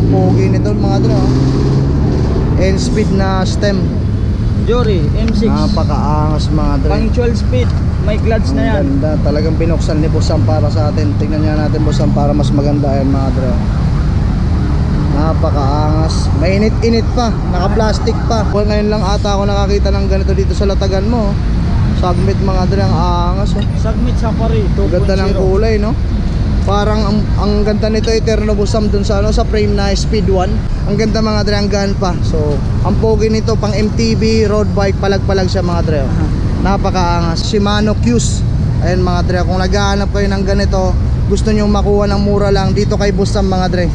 pogi nito mga dre, oh. N-speed na stem. Jory M6. Napakaangas mga dre. Pang 12 speed. May clutch na yan. Ang ganda. Talagang binuksan ni Boss Sam para sa atin. Tingnan niya natin Boss Sam para mas maganda yan mga dre. Napakaangas. Mainit-init pa. Naka-plastic pa. Ngayon lang ata ako nakakita ng ganito dito sa latagan mo. Submit mga dre, ang aangas. Submit Safari 2.0. Ganda ng kulay, no? Parang ang ganda nito Eterno Boss Sam dun sa sa frame na Speed 1. Ang ganda mga dre, ang gaan pa. So, ang pogi nito pang MTB road bike, palag-palag siya mga dre. Napakaangas. Shimano Qs. Ayun mga dre, kung naghahanap kayo ng ganito, gusto nyo makuha ng mura lang dito kay Boss Sam mga dre.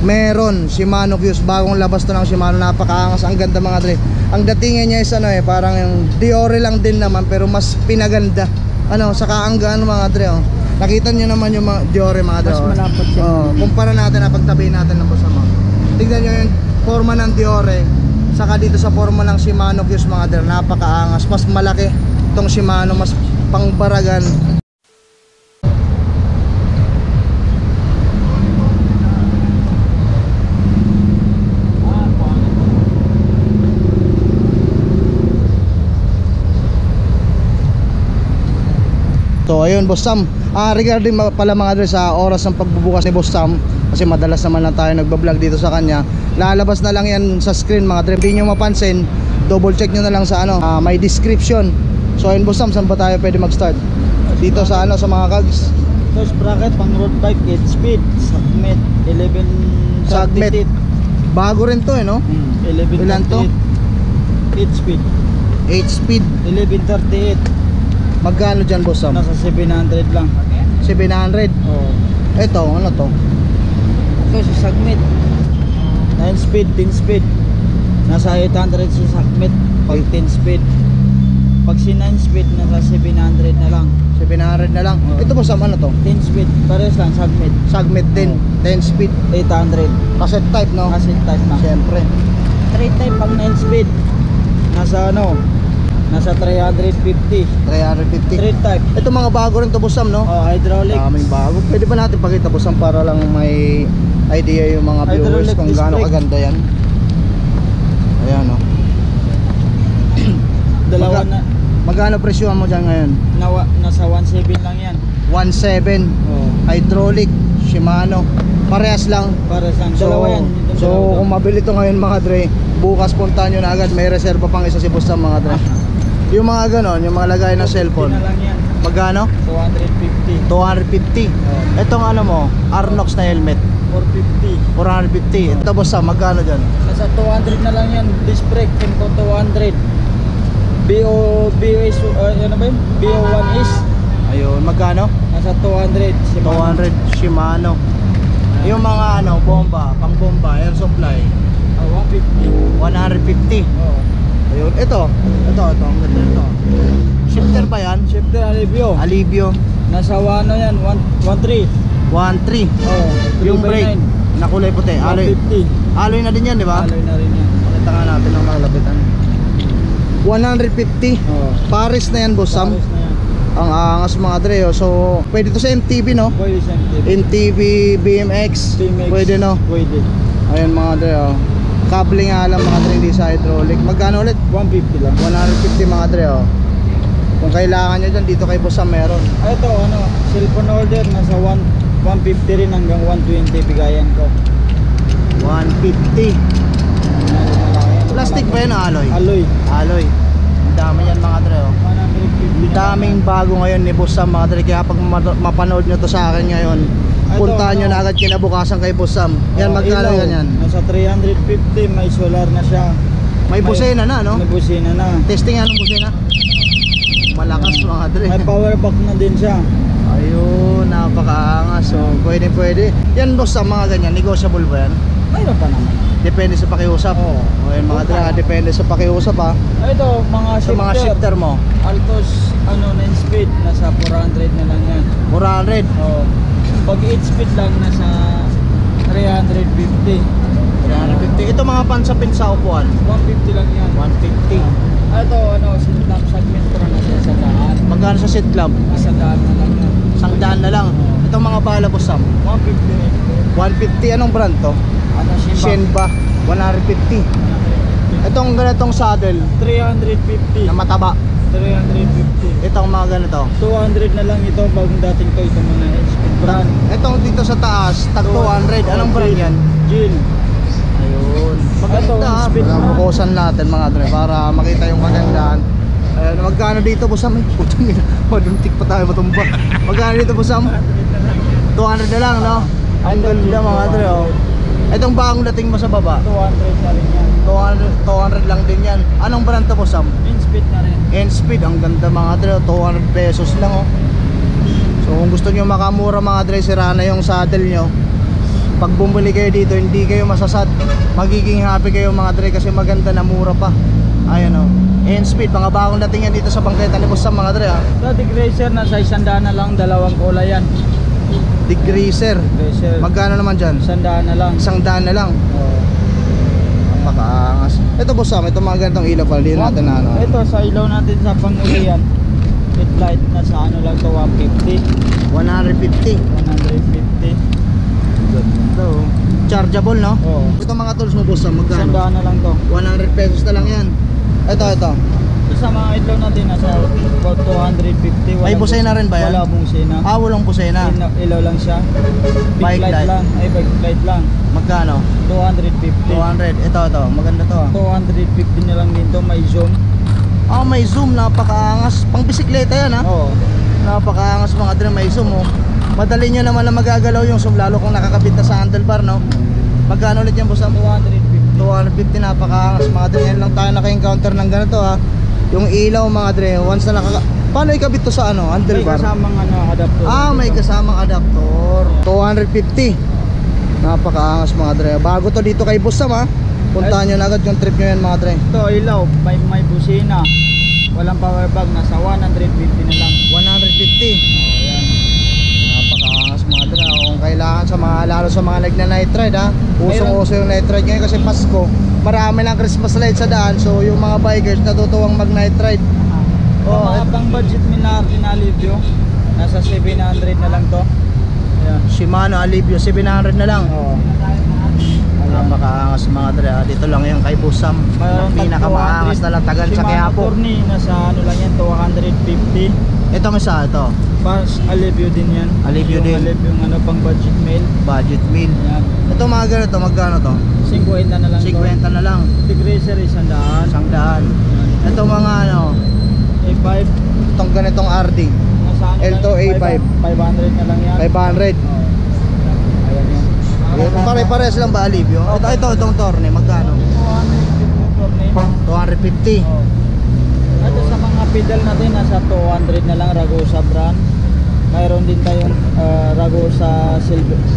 Meron Shimano Qs, bagong labas to ng Shimano, napakaangas, ang ganda mga dre. Ang datingan niya is parang yung Diore lang din naman pero mas pinaganda. Saka ang gaan mga dre, oh. Nakita niyo naman yung mga Diore mga dre. Mas malapot siya. Kumpara natin na pagtabi natin ng Boss Sam. Tignan niyo yung forma ng Diore saka dito sa forma ng Shimano Qs mga dre, napakaangas. Mas malaki tong Shimano, mas pangbaragan. So ayun Boss Sam, regarding pala mga dre sa oras ng pagbubukas ni Boss Sam, kasi madalas naman lang tayo nagbablog dito sa kanya, lalabas na lang yan sa screen mga dre. Hindi nyo mapansin, double check nyo na lang sa may description. So ayun Boss Sam, saan ba tayo pwede mag start? Dito sa sa mga cogs. Touch bracket pang road bike, 8 speed, Submit 11 Submit. Bago rin to no? 11 Ilan to? 8 speed 8 speed 1138. Magkano dyan Boss Sam? Nasa 700 lang. 700. Ito, ano to? Ito si Submit 9 speed, 10 speed. Nasa 800 si Submit pag 10 speed. Pag si 9 speed nasa 700 na lang. 700 na lang. Ito Boss Sam, ano to? 10 speed, pares lang Submit. Submit din, 10 speed. 800. Cassette type no? Cassette type na. Siyempre. Straight type pang 9 speed. Nasa nasa 350. 350. Straight type. Ito mga bago rin to Boss Sam no? Hydraulic. Daming bago. Pwede ba natin pakita Boss Sam para lang may idea yung mga viewers Hydraulic kung disc gaano brake. kaganda yan. Ayan no. Dalawa na. Magkano presyo mo dyan ngayon? Nasa 1.7 lang yan. 1.7. Hydraulic, Shimano. Parehas lang. Pares lang. Dalawa yan. So kung mabili to ngayon mga dre, bukas puntahan nyo na agad. May reserva pang isa si Boss Sam mga dre. Yung mga ganon, yung mga lagay ng cellphone. Na lang yan. Magkano? 250. 250. Itong mo, Arnox na helmet 450. 450. Ito Boss Sam, magkano dyan? Nasa 200 na lang yan. Disc brake, Tempo 200. BO1 is Ayun, magkano? nasa 200. 200 Shimano. Yung mga bomba, pang bomba, air supply 150. 150. Ayun, ito, ang ganda nito. Shifter ba yan? Shifter Alivio. Alivio. Nasa yan, 1.3. 1.3. Yung brake na kulay puti, alloy. 150. Alloy na din yan, di ba? Alloy na rin yan. Pakita nga natin ang malapitan. 150. Paris na yan Boss Sam. Pares na yan. Ang angas mga dre. So pwede to sa MTB no? Pwede sa MTB. MTB, BMX, pwede no? Pwede. Ayun mga dre. Kable nga lang mga dre, hindi sa hydraulic. Magkano ulit? 150 lang. 150 mga dre. Kung kailangan nyo dyan, dito kay Boss Sam meron. Ito cellphone order nasa 150 rin hanggang 120 bigayan ko. 150. Plastic ba yun? Alloy? Alloy. Ang dami yan mga dre. Ang daming bago ngayon ni Boss Sam mga dre. Kaya pag mapanood nyo to sa akin ngayon, puntahan nyo na agad kinabukasan kay Boss Sam. Yan, magkano yan? Nasa 350, may solar na siya. May busina na no? May busina na. Testing nga ng busina. Malakas mga dre. May power bank na din siya. Ayun, napakaangas. So pwede. Yan Boss Sam, mga ganyan, negotiable ba yan? Mayroon pa naman. Depende sa pakiusap. Ayun mga dre, depende sa pakiusap ha. Ito, mga Sa shifter. mga shifter mo, Altos, 9 speed, nasa 400 na lang yan. 400. Pag 8 speed lang, nasa 350. 350. Ito mga pansapin sa upuan, 150 lang yan. 150. Ito, sinap segment ko na nasa 100. Magkano sa seat club? Nasa 100 na lang yan. 100 na lang. Itong mga bala boss Sam. 150 rin. 150, anong brand to? Ano, Shenba, 150. Itong ganitong saddle 350. na mataba. 350. Itong mga ganito. 200 na lang ito bagong dating to itong mga speed brand. Itong dito sa taas, tag 200. Anong brand yan? Jill. Ayun. Ito, Maganda. speed brand. Bukusan natin mga dre para makita yung kagandahan. Ayun, magkano dito boss Sam? Putang ina, maduntik pa tayo matumba. Magkano dito boss Sam? 200 na lang, no? Ang ganda mga dre, oh. Itong bagong dating mo sa baba, 200 na rin yan. 200 lang din yan. Anong brand to boss Sam? In speed na rin. N-Speed, ang ganda mga dre, 200 pesos lang, oh. So kung gusto nyo makamura mga dre, sira na yung saddle nyo. Pag bumili kayo dito, hindi kayo masasad. Magiging happy kayo mga dre kasi maganda na mura pa. Ayan, oh. N-Speed, mga bagong dating yan dito sa bangketa ni boss Sam mga dre, ah. Sa Racer na sa 100 na lang, dalawang kulay yan. Degreaser. Racer. Magkano naman dyan? 100 na lang. 100 na lang. Oh. Ang makaangas. Ito boss Sam, ito mga ganitong ilaw pala. Di natin na ano. Ito sa ilaw natin sa pangulian. Headlight na sa ano lang to 150. 150. 150. Ito, oh. Chargeable, no? Oo. Ito mga tools mo boss Sam, magkano? 100 na lang to. 100 pesos na lang yan. Ito. Ito sa mga ilaw natin nasa about 250. May busena rin ba yan? Wala busena. Walang busena. Ilaw lang siya. Bike light. lang. Ay bike light lang. Magkano? 250. 200. Ito. Maganda to, ah. 250 na lang din to, may zoom. Ah, may zoom, napakaangas. Pang bisikleta yan, ha? Oo. Napakaangas mga dre, may zoom, oh. Madali nyo naman na magagalaw yung zoom, lalo kung nakakabit na sa handlebar, no? Magkano ulit yan boss Sam? 250. 250, napakaangas mga dre. Yan lang tayo naka-encounter ng ganito, ha. Yung ilaw mga dre, once na paano ikabit to sa ano, May handlebar? kasamang ano, adapter. Ah, may kasamang adaptor. 250. Napakaangas mga dre. Bago to dito kay boss Sam, ha. Puntahan nyo na agad yung trip nyo yan mga dre. Ito, ilaw, may busina. Walang power bag, nasa 150 na lang. 150. Oh, yan. Napakaangas mga dre. Kung kailangan sa mga, lalo sa mga nagna-night ride, ha. Usong-uso yung night ride ngayon kasi Pasko. Marami ng Christmas light sa daan. So yung mga bikers natutuwang mag-night ride. Oh, mga pang budget na pinalibyo, nasa 700 na lang to. Ayan. Shimano Alivio 700 na lang. Oo. Napakaangas mga dre, ha. Dito lang yung kay Boss Sam. Mayroon tag Pinakamaangas na lang tagal sa Shimano Quiapo. Tourney, nasa ano lang yan, 250. Itong isa, ito. Pas Alivio din yan. Alivio din. Alivio yung ano pang budget mail. Budget meal. Yan. Ito mga ganito, magkano to? 50 na lang 50 na lang. Racer 100. 100. Ito mga ano, A5. itong ganitong RD. Nasa ano L2 lang yan, A5. 500 na lang yan. 500. Oo. Ayan yan. Pare-pares lang ba Alivio? Itong Torne, magkano? 250. Oh. Ito sa mga pedal natin nasa 200 na lang Ragusa brand. Mayroon din tayong Ragusa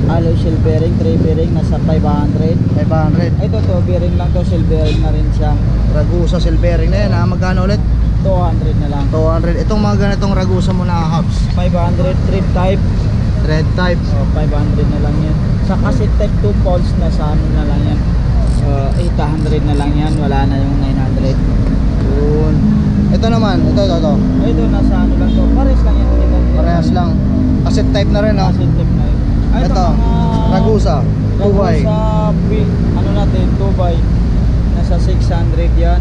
alloy shell bearing, 3 bearing nasa 500. 500. Ito to bearing lang to, shell bearing na rin siya. Ragusa silvering na yan, ha. Magkano ulit? 200 na lang. 200. Itong mga ganitong Ragusa mo na hubs. 500 trip type. Red type. Oh, 500 na lang yan. Sa cassette type 2 poles nasa ano na lang yan. 800 na lang yan, wala na yung 900. Yun. Ito naman, ito. Ito nasa ano lang to, pares lang yan. Parehas lang. Cassette type na rin, ha. Cassette type na yun. Ito, Ragusa. 2Y. Ragusa, ano natin, 2by. Nasa 600 yan.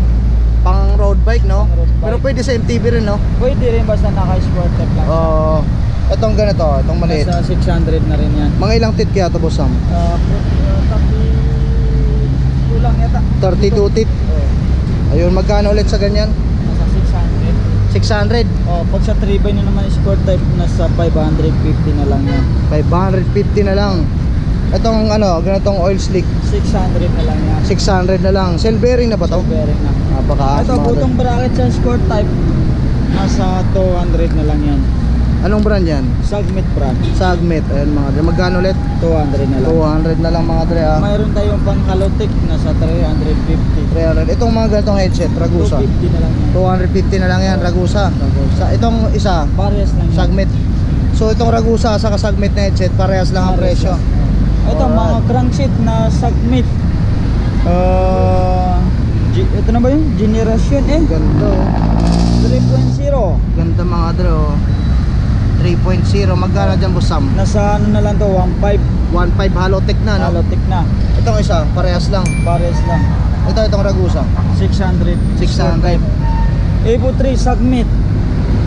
Pang road bike, no? Pang road bike. Pero pwede sa MTB rin, no? Pwede rin basta naka-sport type lang. Oo. Itong ganito, itong maliit. Nasa 600 na rin yan. Mga ilang tit kaya ito, Boss Sam? 32 lang yata. 32 tit. Oh, Ayun, magkano ulit sa ganyan? nasa 600. 600. Oh, pag sa 3by na naman sport type, nasa 550 na lang yan. 550 na lang. Itong ano, ganitong oil slick, 600 na lang yan. 600 na lang. Cell bearing na ba to? Bearing na. Napakaas Ito, mga butong bracket sa sport type, nasa 200 na lang yan. Anong brand yan? Sagmit brand, Sagmit. Ayun mga dre. Magkano ulit? 200 na lang. 200 na lang mga dre, ha. Mayroon tayong pang Kalotik, nasa 350. 300. Itong mga ganitong headset, Ragusa. 250 na lang yan. 250 na lang yan, Ragusa. Sa itong isa, Parehas lang yan. Sagmit. So itong Ragusa sa Sagmit na headset, parehas lang ang Parehas presyo. lang. Ito, mga Alright. crankshaft na Sagmit. Ito na ba yun? Generation Ganda, oh. 3.0. Ganda mga dre, oh. 3.0. Magkano dyan, Boss Sam? Nasa ano na lang to, 1.5. 1.5 Halotech na, no? Halotek na. Itong isa, parehas lang. Pares lang. Itong Ragusa. 600. 600. Evo 3 Submit.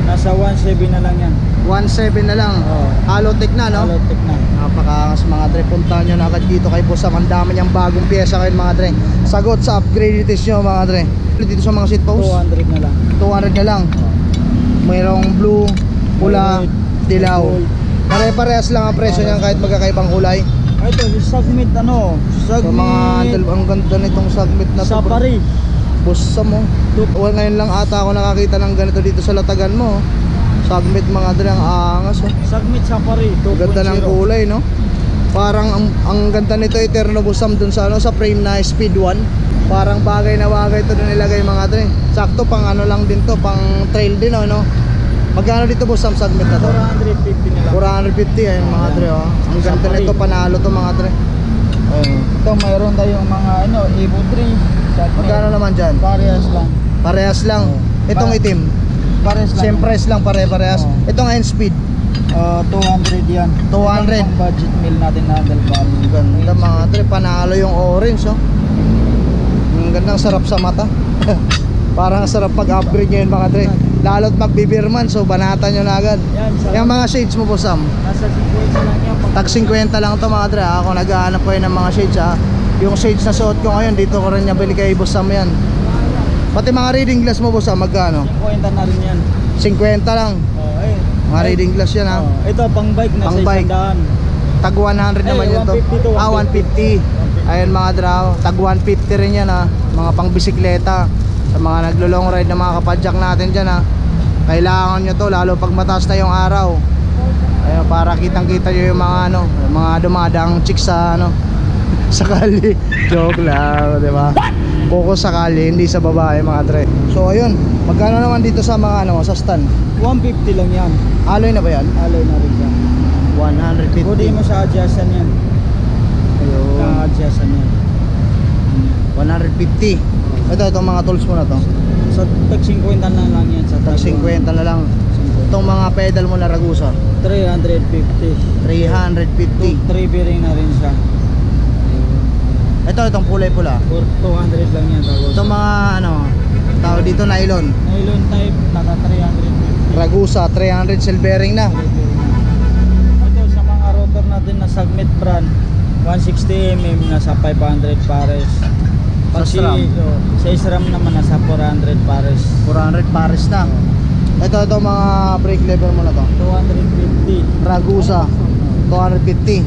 Nasa 1.7 na lang yan. 1.7 na lang. Oo. Halotech na, no? Halotek na. Napakaangas mga dre. Puntahan nyo na agad dito kay Boss Sam. Ang dami niyang bagong pyesa kayo mga dre. Sagot sa upgrade test nyo mga dre. Dito sa mga seat post, 200 na lang. 200 na lang. Mayroong blue, pula, Red, dilaw. gold. Pare-parehas lang ang presyo niyan kahit magkakaibang kulay. Ay, ito, si Submit ano? So Submit. mga ang ganda nitong Submit na to. Safari. Boss Sam mo. Ngayon lang ata ako nakakita ng ganito dito sa Latagan mo. Submit mga dre, ang angas. Submit Safari. Ang ganda ng 2.0. kulay, no? Parang ang ganda nito Eterno Boss Sam dun sa ano, sa frame na Speed 1. Parang bagay na bagay ito na nilagay mga dre. Sakto pang ano lang din to, pang trail din, no? Magkano dito Boss Sam Submit na to? 450 na lang. 450 ayun mga dre, oh. Ang ganda Safari. nito, panalo to mga dre. Ito, mayroon tayong mga ano, Evo 3. Submit. Magkano naman dyan? Parehas lang. Parehas lang. Itong itim, Parehas lang. same price lang, pare-parehas. Oo. Itong N-Speed, 200 yan. 200. Ito ang budget meal natin na handlebar. ang ganda mga dre, panalo yung orange, oh. Ang gandang sarap sa mata. Parang sarap pag-upgrade nyo yun mga dre. Lalo't magbibirman, so banatan nyo na agad. Yan, sa Yung mga shades mo po Sam, nasa 50 lang yan. tag 50 lang to mga dre. Ako naghahanap ko yun ng mga shades, ha. Yung shades na suot ko ngayon, dito ko rin niya bili kay Boss Sam yan. Pati mga reading glass mo Boss Sam, magkano? 50 na rin yan. 50 lang. Mga reading glass yan, ha. Ito, pang bike na Pang sa bike. 100. Tag 100 naman yun to. 150 to, 150. Ayun mga draw, tag 150 rin yan, ha. Mga pang bisikleta. Sa mga naglo-long ride na mga kapadyak natin dyan, ha. Kailangan nyo to, lalo pag mataas na yung araw. Ayun, para kitang-kita nyo yung mga ano, yung mga dumadang chicks sa ano, sa kali. Joke lang, di ba? Focus sa kali, hindi sa babae mga dre. So ayun, magkano naman dito sa mga ano, sa stand? 150 lang yan. Alloy na ba yan? Alloy na rin yan. 150. Pwede mo sa adjustan yan. Ayun. Adjustan yan. 150. Itong mga tools mo na to. Sa tag 50 na lang yan. Sa Tag 50 na lang. Itong mga pedal mo na Ragusa, 350. 350. 3 bearing na rin siya. Itong kulay pula. 200 lang yan. Itong mga ano, tawag dito nylon. Nylon type, naka 350. Ragusa, 300 cell bearing na. Ito sa mga rotor natin na Submit brand, 160mm nasa 500 pares. Sa SRAM? Sa SRAM naman nasa 400 pares. 400 pares na. Ito mga brake lever mo na to. 250. Ragusa, 250.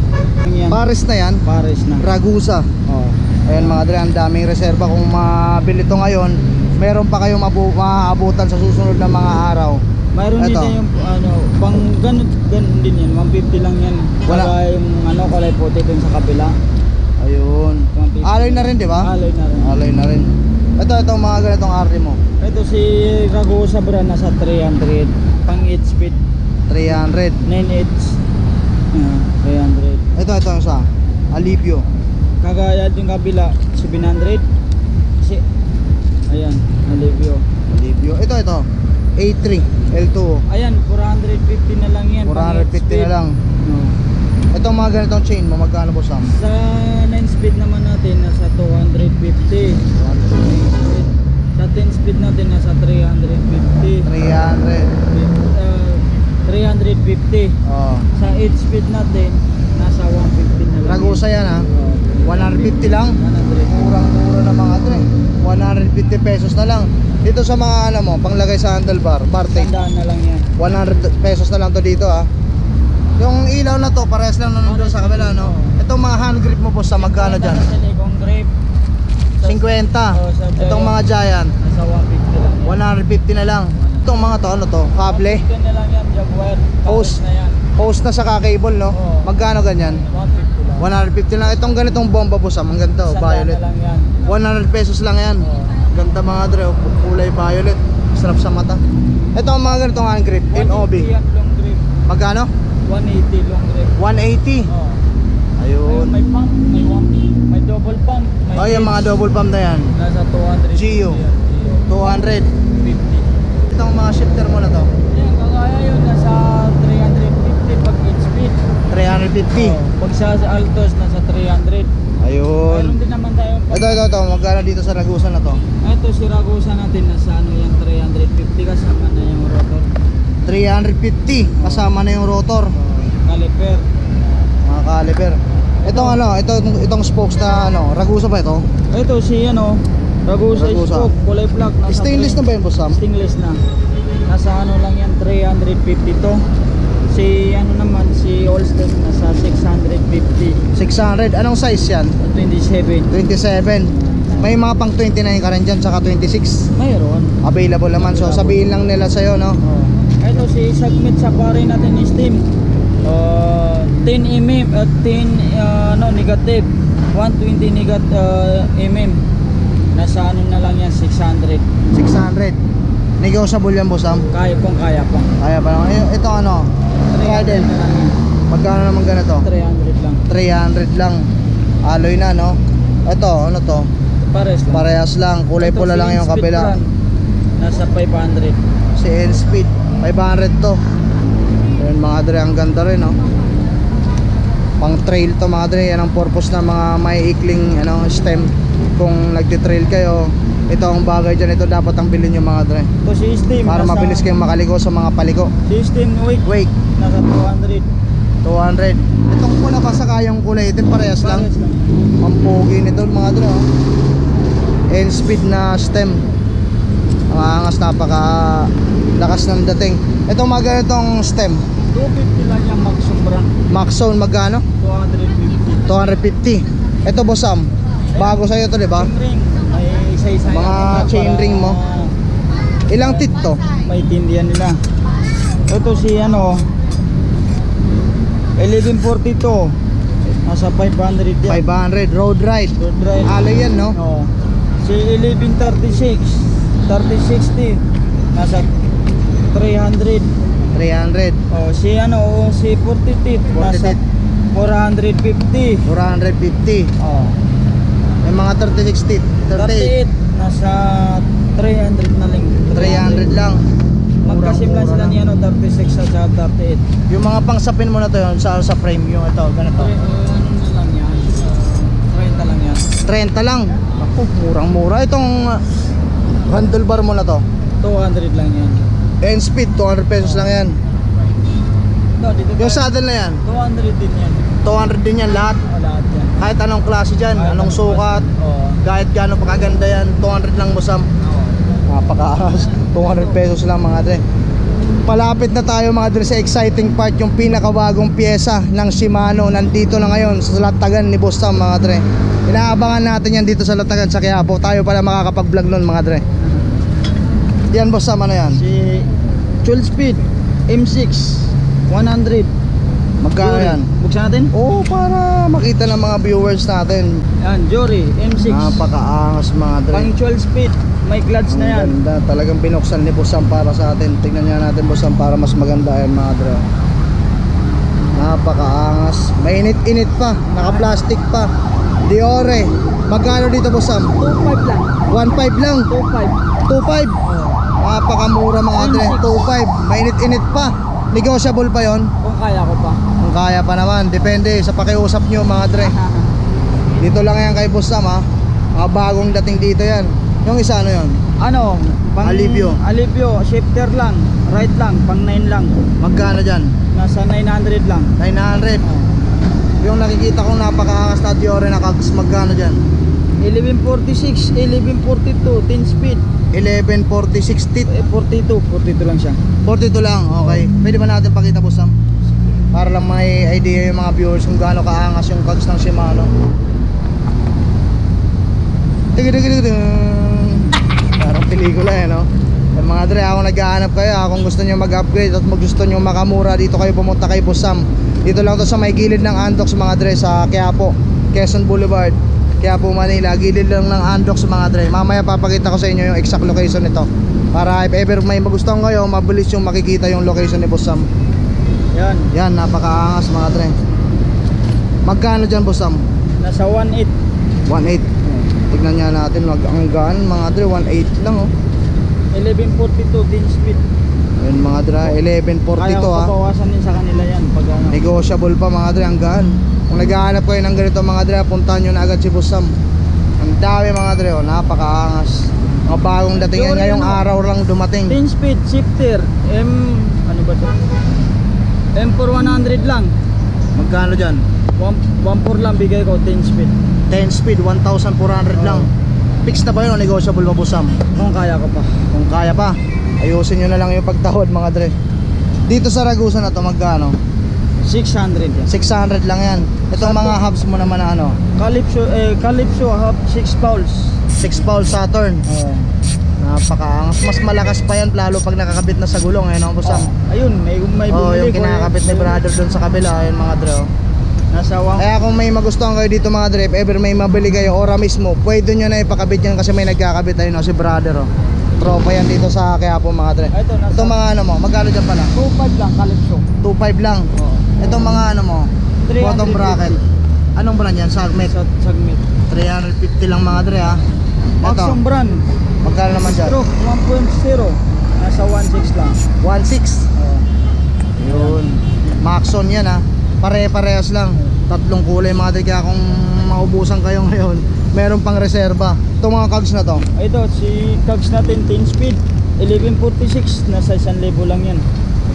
Yan. Pares na yan. Pares na. Ragusa. Oh. Ayan mga dre, ang daming reserba. Kung mabili to ngayon, meron pa kayong maaabutan sa susunod na mga araw. Mayroon din Ito. yung ano, pang ganun din yan, 150 lang yan. Wala. Saka yung ano, kulay puti dun sa kabila. Ayun. 150. Alloy na rin, di ba? Alloy na rin. Alloy na rin. Itong mga ganitong RD mo. Ito si Ragusa brand nasa 300. Pang 8 speed, 300. 9/8. 300. Ito isa. Alivio. Kagaya yung kabila, 700. Kasi, ayan, Alivio. Alivio. Ito. A3 L2. Ayan, 450 na lang yan. pang 8 450 speed. na lang. Itong mga ganitong chain mo, magkano po Sam? Sa 9 speed naman natin, nasa 250. Sa 10 speed natin, nasa 350. 300. 350. Oh. Sa 8 speed natin, nasa 150 na lang. Ragusa yan, ha? Oo. 150 lang. 100. Murang-mura na mga dre. 150 pesos na lang. Dito sa mga ano mo, panglagay sa handlebar, Bartek. Tandaan na lang yan. 100 pesos na lang to dito, ha. Yung ilaw na to, parehas lang na nandun sa kabila, no? Itong mga hand grip mo po sa magkano dyan? Silicone grip. 50. Sa Itong mga Giant, nasa 150 lang yan. 150 na lang. Itong mga to, ano to? Kable? 150 na lang yan, Jaguar. Hose. Tapos na yan. Hose na saka cable, no? Oo. Magkano ganyan? 150 lang. 150 lang. Itong ganitong bomba po sa, ang ganda, oh, Sandaan violet. na lang yan. 100 pesos lang yan. Oo. Ganda mga dre, oh, kulay violet. Sarap sa mata. Ito ang mga ganitong hand grip, 180 MOB. yan, long grip. Magkano? 180 long grip. 180. Oh. Ayun. May pump, may double pump, may Oh, yung mga hitch. double pump na yan. Nasa 200. Gio. 200. 50. Itong mga shifter mo na to. Yan, kagaya yun, nasa 350 350. Pag sa Altos, nasa 300. Ayun. Meron din naman tayo. Ito. Magkano dito sa Ragusa na to? Ito, si Ragusa natin, nasa ano yan, 350 kasama na yung rotor. 350 kasama na yung rotor. Caliper. Mga caliper. Itong spokes na ano, Ragusa ba ito? Ito si ano, Ragusa spoke, kulay black. Nasa Stainless na ba yun, Boss Sam? Stainless na. Nasa ano lang yan, 350 to. Si ano naman, si Allstem nasa 650. 600. Anong size yan? 27. 27. May mga pang 29 ka rin dyan, saka 26. Mayroon. Available naman. So sabihin lang nila sa'yo, no? Ito si Submit sa pare natin ni Steam. 10 mm at 10 negative. 120 mm. Nasa ano na lang yan, 600. 600. Negotiable yan, Boss Sam? Kaya pa. Kaya pa naman. Ito ano? 300 na lang yan. Magkano naman ganito? 300 lang. 300 lang. Alloy na, no? Ito, ano to? Pares lang. Parehas lang. Kulay Ito, pula si lang yung Speed kabila. Run. Nasa 500. Si N-Speed 500 to. Ayun mga dre, ang ganda rin, no? Pang trail to mga dre. Yan ang purpose ng mga may ikling stem. Kung nagtitrail kayo, ito ang bagay dyan. Ito dapat ang bilhin yung mga dre, Ito si Steam. para mabilis kayong makaligo sa mga paliko. Si Steam Wake nasa 200. 200. Itong pula pa saka yung kulay itim, parehas lang. Pares lang. Ang pogi nito mga dre, oh. N-Speed na stem. Ang angas, napaka lakas ng dating. Ito mga ganitong stem 250 lang yung mag-sombra. Maxzone magkano? 250. 250. Ito, Boss Sam, bago sa'yo to, di ba? Chain ring. May isa-isa Mga yan chain para ring mo. Ilang tit to? maintindihan nila. Ito si 1142. Nasa 500 yan. 500. Road ride. Road ride. Alay yan, no? Oo. Si 1136 3060 nasa 300. 300. Si si 40 nasa 450. 450. May mga 36 tit. 38. 38 nasa 300 na lang. 300 lang. Magkasim lang sila Murang-mura ni 36 at saka 38. Yung mga pangsapin mo na to yun sa frame, yung ito, ganito. Ano na lang yan? 30 lang yan. 30 lang. Ako, murang-mura. Itong handlebar mo na to, 200 lang yan. N-Speed, 200 pesos lang yan. Dito Yung saddle na yan, 200 din yan. 200 din yan lahat. Lahat yan. Kahit anong klase dyan, anong sukat, Oo. kahit gaano pa kaganda yan, 200 lang, Boss Sam. Napakaas. 200 pesos lang mga dre. Palapit na tayo mga dre sa exciting part, yung pinakabagong pyesa ng Shimano. Nandito na ngayon sa Latagan ni Boss Sam mga dre. Inaabangan natin yan dito sa Latagan sa Quiapo. Tayo pala makakapag-vlog nun mga dre. Yan, Boss Sam, ano yan? Si 12 speed M6 100. Magkano yan? Buksan natin. Oo, para makita ng mga viewers natin. Yan, Jory M6. Napakaangas mga dre. Pang 12 speed. May clutch Ang na yan. ganda, talagang binuksan ni Boss Sam para sa atin. Tignan nga natin, Boss Sam, para mas maganda yan mga dre. Napakaangas. Mainit-init pa, naka-plastic pa. Diore. Magkano dito, Boss Sam? 2.5 lang. 1.5 lang. 2.5. 2.5. Napakamura mga dre. 2.5. Mainit-init pa. Negotiable pa yon. Kung kaya ko pa. Kung kaya pa naman, depende sa pakiusap nyo mga dre. Dito lang yan kay Boss Sam, ha. Mga bagong dating dito yan. Yung isa ano yun? Ano? Pang Alivio. Alivio. Shifter lang. Right lang. Pang 9 lang. Magkano dyan? Nasa 900 lang. 900. Yung nakikita kong napakaangas na Diore na kags, magkano dyan? 1146, 1142, 10 speed. 1146 tit. 42 lang siya. 42 lang, okay. Pwede ba natin pakita, Boss Sam? Para lang may idea yung mga viewers kung gaano kaangas yung kags ng Shimano. Parang pelikula eh, no? Yung mga dre, ako nag-aanap kayo, kung gusto nyo mag-upgrade at gusto nyo makamura, dito kayo pumunta kay Boss Sam. Dito lang to sa may gilid ng Andox mga dre, sa Quiapo, Quezon Boulevard, Quiapo, Manila. Gilid lang ng Andox mga dre. Mamaya papakita ko sa inyo yung exact location nito, para if ever may magustuhan kayo, mabilis yung makikita yung location ni Boss Sam. Yan. Yan, napakaangas mga dre. Magkano dyan, Boss Sam? Nasa 1.8. 1.8. Tignan nga natin, ang gaan mga dre, 1.8 lang, oh. 1142, 10 speed. Ayun mga dre, 1140 Kaya to ko bawasan din sa kanila yan pag ano. Negotiable pa mga dre, hanggaan. Kung naghahanap kayo ng ganito mga dre, puntahan nyo na agad si Boss Sam. Ang dami mga dre, oh, napakaangas. Mga bagong dating yan, ngayong araw lang dumating. 10 speed shifter ano ba to? M4 100 lang. Magkano dyan? 1.4 lang bigay ko, 10 speed. 10 speed, 1,400 lang. Fix na ba yun o negotiable pa Boss Sam? Kung kaya ko pa. Kung kaya pa, ayusin nyo na lang yung pagtawad mga dre. Dito sa Ragusa na to magkano? 600 yan. 600 lang yan. Itong mga hubs mo naman na ano, Calypso half 6 pounds. 6 Paul Saturn. Napakaangas. Mas malakas pa yan lalo pag nakakabit na sa gulong. Ayun Boss Sam. Ayun, may bumili Yung kinakabit ni brother doon sa kabila. Ayun mga dre. Nasa Kaya kung may magustuhan kayo dito mga dre, if ever may mabili kayo ora mismo, pwede nyo na ipakabit yan kasi may nagkakabit. Ayun si brother. Tropa yan dito sa Quiapo mga dre. Itong mga ano mo, magkano dyan pala? 2.5 lang Calypso. 2.5 lang. Itong mga ano mo, bottom bracket. Anong brand yan? Sagmet. Sagmet. 350 lang mga dre ha. Maxon brand. Magkano naman dyan? Stroke 1.0. Nasa 1.6 lang. 1.6. Yun. Maxon yan ha. Pare-parehas lang. Tatlong kulay mga dre. Kaya kung maubusan kayo ngayon, meron pang reserba. Itong mga cogs na to. Ito, si cogs natin 10 speed. 1146. Nasa 1,000 lang yan.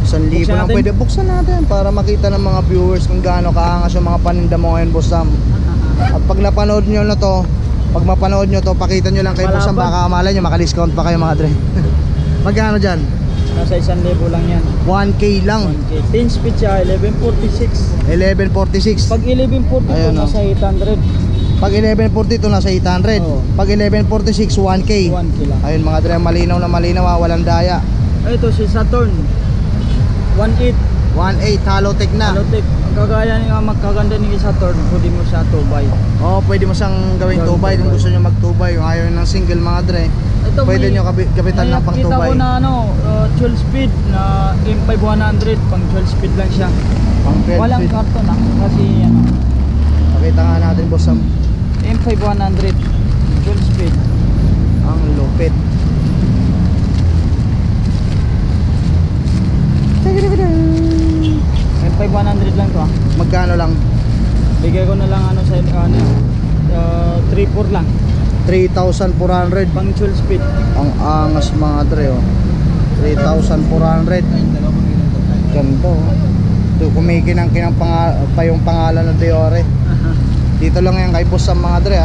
1,000 Buksan lang natin. pwede. Buksan natin para makita ng mga viewers kung gaano kaangas yung mga paninda mo ngayon Boss Sam. At pag napanood nyo na to, pag mapanood nyo to, pakita nyo lang kay Boss Sam, baka malay nyo makadiscount pa kayo mga dre. Magkano dyan? Nasa 1,000 lang yan. 1K lang. 10 speed siya, 1146. 1146. Pag 1142, Ayun, nasa 800. Pag 1142 nasa 800. Oo. Pag 1146 1K. 1K lang. Ayun mga dre, malinaw na malinaw ha, walang daya. Ito si Saturn. 1.8. 1.8 Halotech na. Halotech. Ang kagaya nga magkaganda ni Saturn, pwede mo siya 2x. Pwede mo siyang gawing Gawing 2x kung 2x. gusto nyo mag 2x. Yung ayaw ng single mga dre, Ito, pwede nyo kapitan ng pang 2x. Kita ko na 12 speed na M5 100, pang 12 speed lang siya. Pang 12 Walang feet. karton kasi Pakita nga natin Boss Sam. M5 100, 12 speed. Ang lupit. M5 100 lang to Magkano lang? Bigay ko na lang sa 3.4 lang. 3,400. Pang 12 speed. Ang angas mga dre 3,400. Ganda Ito kumikinang-kinang pa yung pangalan ng Diore. Dito lang yan kay Boss Sam mga dre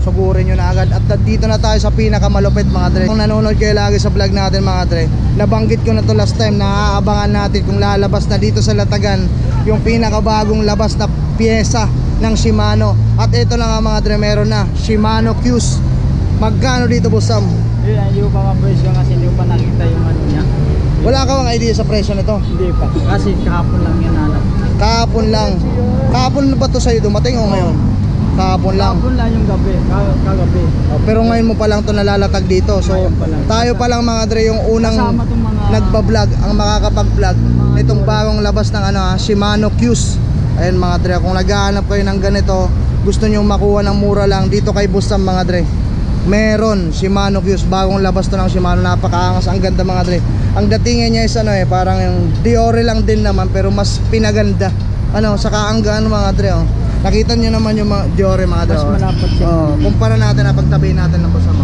Sugurin nyo na agad. At dito na tayo sa pinakamalupit mga dre. Kung nanonood kayo lagi sa vlog natin mga dre, nabanggit ko na to last time, naaabangan natin kung lalabas na dito sa Latagan yung pinakabagong labas na pyesa ng Shimano. At ito na nga mga dre, meron na Shimano Qs. Magkano dito Boss Sam? Hindi pa ma-presyo kasi hindi ko pa nakita yung ano niya. Wala ka bang idea sa presyo nito? Hindi pa. Kasi kahapon lang yan alam. Kahapon lang. Kahapon ba to sa'yo dumating o ngayon? Kahapon lang. Kahapon lang yung gabi. Kagabi. Pero ngayon mo pa lang to nalalatag dito. So Ngayon pa lang. tayo pa lang mga dre yung unang Kasama tong mga nagba-vlog, ang makakapag-vlog nitong bagong labas ng Shimano Qs. Ayun mga dre, kung naghahanap kayo ng ganito, gusto nyo makuha ng mura lang dito kay Boss Sam mga dre. Meron Shimano Qs, bagong labas to ng Shimano, napakaangas, ang ganda mga dre. Ang datingan niya is parang yung Diore lang din naman pero mas pinaganda. Saka ang gaano mga dre Nakita niyo naman yung mga Diore mga dre. Mas malapot siya. Kumpara natin pagtabihin natin ng Boss Sam.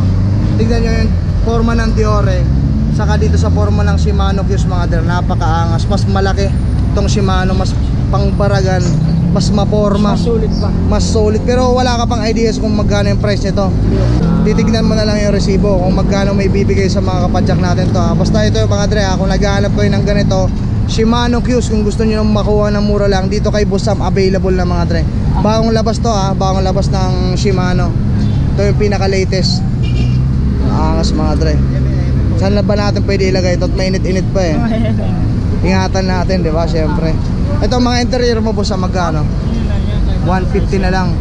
Tignan niyo yung forma ng Diore saka dito sa forma ng Shimano Qs mga dre, napakaangas. Mas malaki tong Shimano, mas pangbaragan, mas maporma, Mas sulit pa. mas solid. Pero wala ka pang ideas kung magkano yung price nito. Titignan mo na lang yung resibo kung magkano may bibigay sa mga kapadyak natin to Basta ito mga dre kung naghahanap kayo ng ganito Shimano Qs, kung gusto niyo makuha ng mura lang, dito kay Boss Sam available na mga dre. Bagong labas to bagong labas ng Shimano. Ito yung pinaka latest. Angas mga dre. Saan na ba natin pwede ilagay ito? At mainit-init pa Ingatan natin, di ba? Siyempre. Ito mga interior mo Boss Sam, magkano? 150 na lang.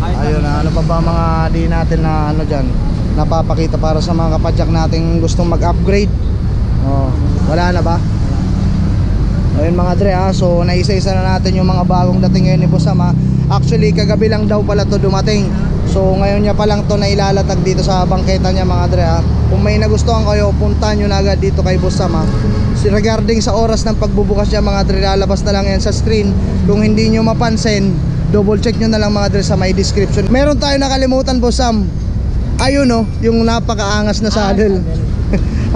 Ayun ano pa ba mga di natin na dyan napapakita para sa mga kapadyak natin gustong mag-upgrade. Wala na ba? Ayun mga dre so naisa-isa na natin yung mga bagong dating ngayon ni Boss Sam Actually kagabi lang daw pala to dumating. So ngayon niya pa lang to na ilalatag dito sa bangketa niya mga dre ha. Kung may nagustuhan kayo, puntahan nyo na agad dito kay Boss Sam ha. Regarding sa oras ng pagbubukas niya mga dre, lalabas na lang yan sa screen. Kung hindi nyo mapansin, double check nyo na lang mga dre sa my description. Meron tayo nakalimutan Boss Sam. Ayun oh, yung napakaangas na saddle.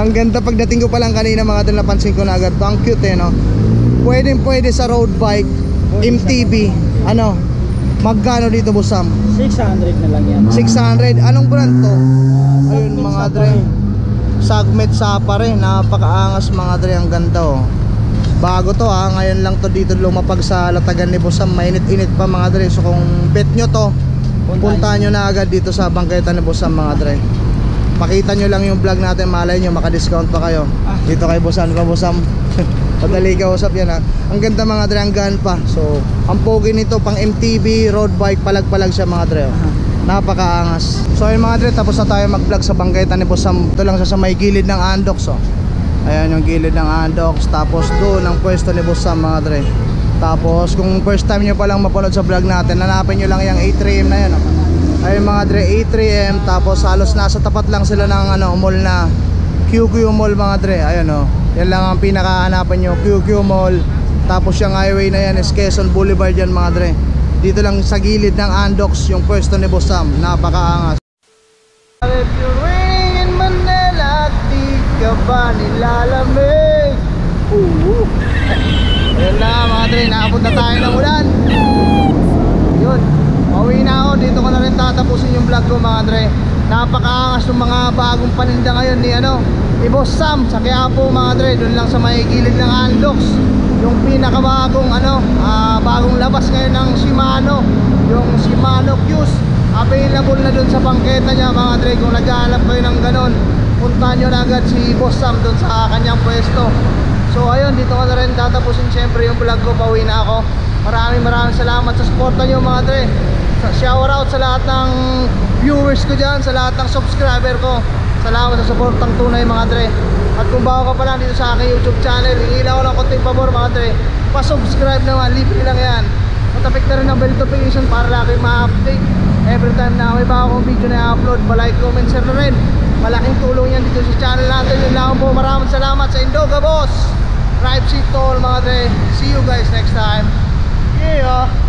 Ang ganda, pagdating ko pa lang kanina mga dre, napansin ko na agad to. Ang cute eh no. Pwede sa road bike, MTB. Ano? Magkano dito Boss Sam? 600 na lang yan. 600. Anong brand to? Ayun Sagmit mga sa dre. pare. Sagmit Sapa rin. Napakaangas mga dre. Ang ganda oh. Bago to ha. Ngayon lang to dito lumapag sa latagan ni Boss Sam. Mainit-init pa mga dre. So kung bet nyo to, puntahan nyo na agad dito sa bangketa ni Boss Sam mga dre. Pakita nyo lang yung vlog natin. Malay nyo maka-discount pa kayo. Dito kay Boss Sam. Boss Sam. Padali ka usap yan ha. Ang ganda mga dre, ang gaan pa. So ang pogi nito pang MTB, road bike, palag-palag siya mga dre. Napakaangas. So ayun mga dre, tapos na tayo mag-vlog sa bangketa ni Boss Sam. Ito lang siya sa may gilid ng Andox oh. Ayan yung gilid ng Andox. Tapos doon ang pwesto ni Boss Sam mga dre. Tapos kung first time nyo palang mapanood sa vlog natin, hanapin nyo lang yung A3M na yan oh. Ayun mga dre, A3M. Tapos halos nasa tapat lang sila ng mall na QQ Mall mga dre. Ayun oh. Yan lang ang pinakahanapan nyo, QQ Mall. Tapos yung highway na yan is Quezon Boulevard yan mga dre. Dito lang sa gilid ng Andox yung pwesto ni Boss Sam. Napakaangas. If you're raining in Manila, di ka ba nilalamig? Ayun na mga dre, naabot na tayo ng ulan. Yun, pauwi na ako. Dito ko na rin tatapusin yung vlog ko mga dre. Napakaangas ng mga bagong paninda ngayon ni Boss Sam sa Quiapo mga dre. Doon lang sa may gilid ng Andox. Yung pinakabagong bagong labas ngayon ng Shimano, yung Shimano Fuse. Available na doon sa bangketa niya mga dre. Kung naghahanap kayo ng ganon, puntahan nyo na agad si Boss Sam doon sa kanyang pwesto. So ayun, dito ko na rin tatapusin syempre yung vlog ko. Pauwi na ako. Maraming salamat sa suporta nyo mga dre. Shout out sa lahat ng viewers ko dyan, sa lahat ng subscriber ko. Salamat sa suportang tunay mga dre. At kung bago ka pa lang dito sa aking YouTube channel, hingi lang ako ng konting pabor mga dre, pa-subscribe naman, libre lang yan. Matapik na rin ang bell notification para lagi ma-update every time na may bago kong video na i-upload. Pa-like, comment, share na rin. Malaking tulong yan dito sa channel natin. Yun lang po, maraming salamat sa Indoga Boss. Drive safe to all mga dre. See you guys next time. Yeah.